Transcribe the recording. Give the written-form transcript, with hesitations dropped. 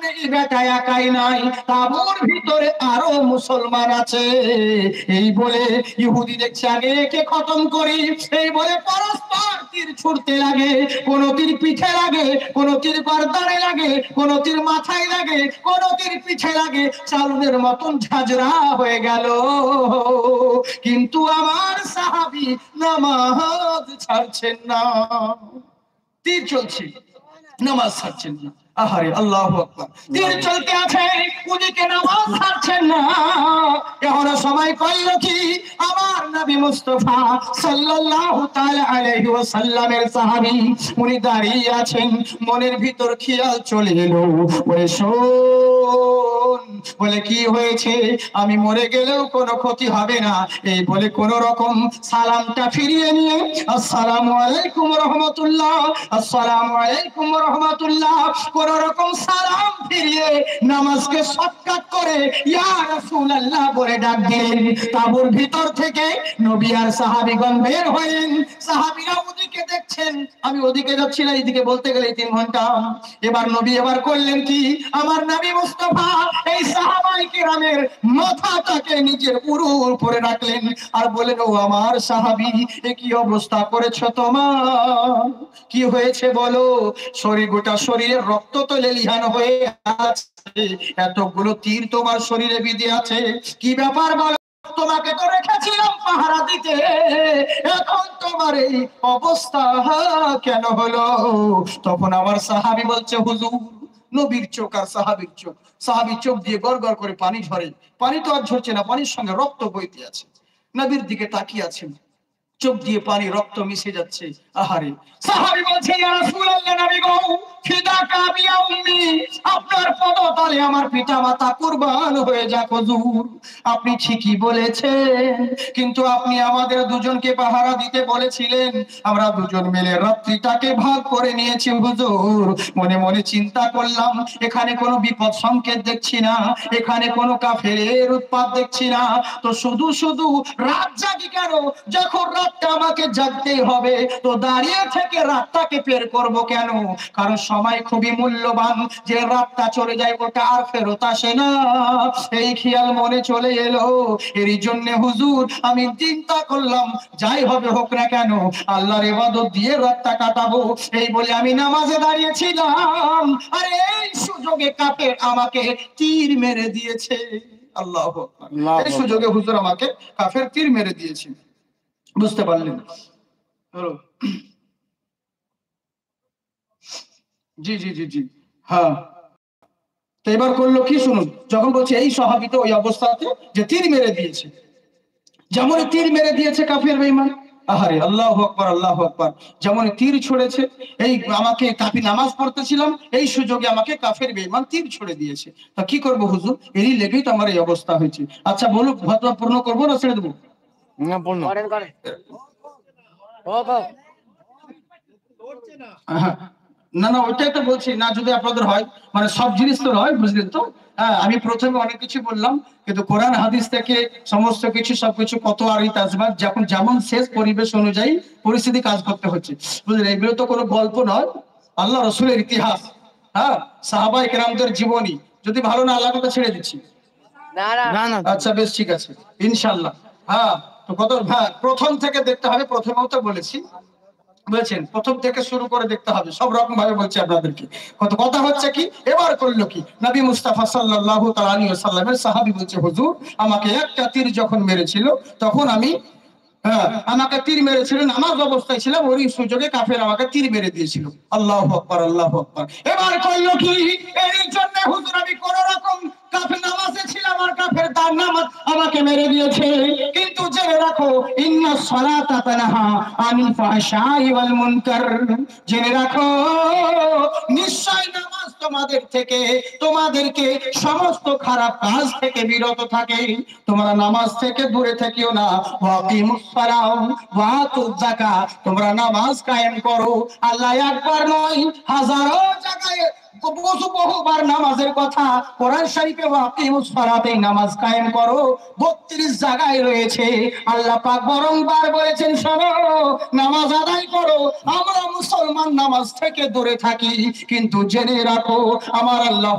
এই বেটা একাই নাই, তাঁবুর ভিতরে আরো মুসলমান আছে। এই বলে ইহুদি দেখছে আগে একে খতম করি, এই বলে পরস্পর তীর ছুটতে লাগে। কোন তীর পিঠে লাগে, কোন তীর গর্দানে লাগে, কোন তীর মাথায় লাগে, কোন তীর পিঠে লাগে, চালুনের মতন ঝাঁঝরা হয়ে গেল। কিন্তু আমার সাহাবী নামাজ ছাড়ছেন না। তীর চলছে, নামাজ ছাড়ছেন না। আহারে আল্লাহু আকবার, তীর চলতে আছে, ওদিকে নামাজ ছাড়ছেন না। এখন সময় কইল কি, আমার নবী মুস্তাফা সাল্লাল্লাহু তাআলা আলাইহি ওয়াসাল্লামের সাহাবী উনি দাঁড়িয়ে আছেন। মনের ভিতর খেয়াল চলে এলো, বলে শোন, বলে কি হয়েছে, আমি মরে গেলেও কোনো ক্ষতি হবে না। এই বলে কোন রকম সালামটা ফিরিয়ে নিয়ে আসসালামু আলাইকুম রাহমাতুল্লাহ, আসসালামু আলাইকুম রাহমাতুল্লাহ, কোন রকম সালাম ফিরিয়ে নামাজকে শর্টকাট করে ইয়া রাসূলুল্লাহ বলে ডাক দিলেন। তাঁবুর ভিতর থেকে নবী আর সাহাবীগণ বের হলেন। সাহাবীরা ওদিকে দেখছেন, আমি ওদিকে যাচ্ছি না, এইদিকে বলতে গেলে 3 ঘন্টা। এবার নবী এবার করলেন কি, আমার নবী মুস্তাফা এই সাহাবায়ে কেরামের মাথাটাকে নিজের উরুর উপরে রাখলেন আর বললেন, ও আমার সাহাবী, এ কি অবস্থা করেছো তোমার? কি হয়েছে বলো? শরীর, গোটা শরীরের রক্ত তো লেলিহান হয়ে আছে, এতগুলো তীর তোমার শরীরে বিঁধে আছে, কি ব্যাপার বলো? তোমাকে তো রেখেছিলাম পাহারা দিতে, এখন তোমার এই অবস্থা কেন হলো? তখন আমার সাহাবী বলছে, হুজুর, নবীর চোখ আর সাহাবীর চোখ, সাহাবীর চোখ দিয়ে গড় গড় করে পানি ঝরে, পানি তো আর ঝরছে না, পানির সঙ্গে রক্ত বইতে আছে। নবীর দিকে তাকিয়ে আছেন, চোখ দিয়ে পানি রক্ত মিশে যাচ্ছে। আহারে, সাহাবী বলছে, ইয়া রাসূলুল্লাহ, নবী গো, ফিদাকা বিয়া উম্মি, আপনার পদতলে আমার পিতামাতা কুরবান হয়ে যাক হুজুর। আপনি ঠিকই বলেছেন, কিন্তু আপনি আমাদের দুজনকে পাহারা দিতে বলেছিলেন, আমরা দুজন মিলে রাত্রিটাকে ভাগ করে নিয়েছি হুজুর। মনে মনে চিন্তা করলাম, এখানে কোনো বিপদ সংকেত দেখছি না, এখানে কোনো কাফেরের উৎপাত দেখছি না, তো শুধু শুধু রাত জাগি কেন? যখন রাতটা আমাকে জাগতেই হবে, তো দাঁড়িয়ে থেকে রাতটাকে বের করব কেন? কারণ সময় খুবই মূল্যবান, যে রাতটা চলে যায় ওটা আর ফেরত আসে না। এই খেয়াল মনে চলে এলো, এরই জন্য হুজুর আমি চিন্তা করলাম, যাই হবে হোক না কেন আল্লাহর ইবাদত দিয়ে রাতটা কাটাবো। এই বলে আমি নামাজে দাঁড়িয়েছিলাম, আর এই সুযোগে কাফের আমাকে তীর মেরে দিয়েছে। আল্লাহু আকবার, এই সুযোগে হুজুর আমাকে কাফের তীর মেরে দিয়েছে। বুঝতে পারলেন? জি জি জি জি, হ্যাঁ। তো এবার করলো কি শুনুন, যখন বলছে এই সাহাবী তো ওই অবস্থাতে যে তীর মেরে দিয়েছে, যেমন তীর মেরে দিয়েছে কাফের বেঈমান। আহারে আল্লাহু আকবার, আল্লাহু আকবার, যেমন তীর ছুড়েছে, এই আমাকে কাফি নামাজ পড়তেছিলাম, এই সুযোগে আমাকে কাফের বেঈমান তীর ছুড়ে দিয়েছে। তা কি করব হুজুর, এরই লেগেই তো আমার এই অবস্থা হয়েছে। আচ্ছা বলুন, ভাতটা পূর্ণ করবো না ছেড়ে দেবো? না, পূর্ণ করেন করেন। না না, ওইটাই তো বলছি না, যদি আপনাদের হয়, মানে সব জিনিস তো নয়, বুঝলেন তো? হ্যাঁ, আমি প্রথমে অনেক কিছু বললাম, কিন্তু কোরআন হাদিস থেকে সমস্ত কিছু সবকিছু কত আর তাজবাদ, যখন যেমন শেষ পরিবেশ অনুযায়ী পরিস্থিতি কাজ করতে হচ্ছে, বুঝলেন? এগুলো তো কোনো গল্প নয়, আল্লাহ রসুলের ইতিহাস, হ্যাঁ, সাহাবায়ে কেরামদের জীবনী। যদি ভালো না লাগে তো ছেড়ে দিচ্ছি। না না, আচ্ছা বেশ, ঠিক আছে, ইনশাআল্লাহ। হ্যাঁ, তো কত, হ্যাঁ, প্রথম থেকে দেখতে হবে, প্রথমেও তো বলেছি, বলেছেন প্রথম থেকে শুরু করে দেখতে হবে, সব রকম ভাবে বলছি আপনাদেরকে। কত কথা হচ্ছে কি, এবার করলো কি, নবী মুস্তাফা সাল্লাল্লাহু তাআলা আলাইহি ওয়াসাল্লামের সাহাবী বলছে, হুজুর আমাকে একটা তীর যখন মেরেছিল, তখন আমি, হ্যাঁ, আমাকে তীর মেরেছিল, নামাজ অবস্থায় ছিলাম, ওই সুযোগে কাফের আমাকে তীর মেরে দিয়েছিল। আল্লাহু আকবার, আল্লাহু আকবার। এবার করলো কি, এর জন্য হুজুর আমি কোন রকম কাফের নামাজে ছিলাম, আর কাফের তার নামাজ আমাকে মেরে দিয়েছে। কিন্তু জেনে রাখো, ইন্নাস সালাতা তানহা আনিল ফাহশাই ওয়াল মুনকার, জেনে রাখো নিশ্চয় নামাজ তোমাদেরকে সমস্ত খারাপ কাজ থেকে বিরত থাকে। তোমরা নামাজ থেকে দূরে থাকিও না। ওয়াকিমুস সালাম ওয়া আতুজ যাকাত, তোমরা নামাজ কায়েম করো। আল্লাহ একবার নয়, হাজারো জায়গায় বহুবার নামাজের কথা কোরআন শরীফে ওয়াকিমুস সালাতে, নামাজ কায়েম করো 32 জায়গায় রয়েছে। আল্লাহ পাক বারংবার বলেছেন, শোনো, নামাজ আদায় করো। আমরা মুসলমান নামাজ থেকে দূরে থাকি, কিন্তু জেনে রাখো আমার আল্লাহ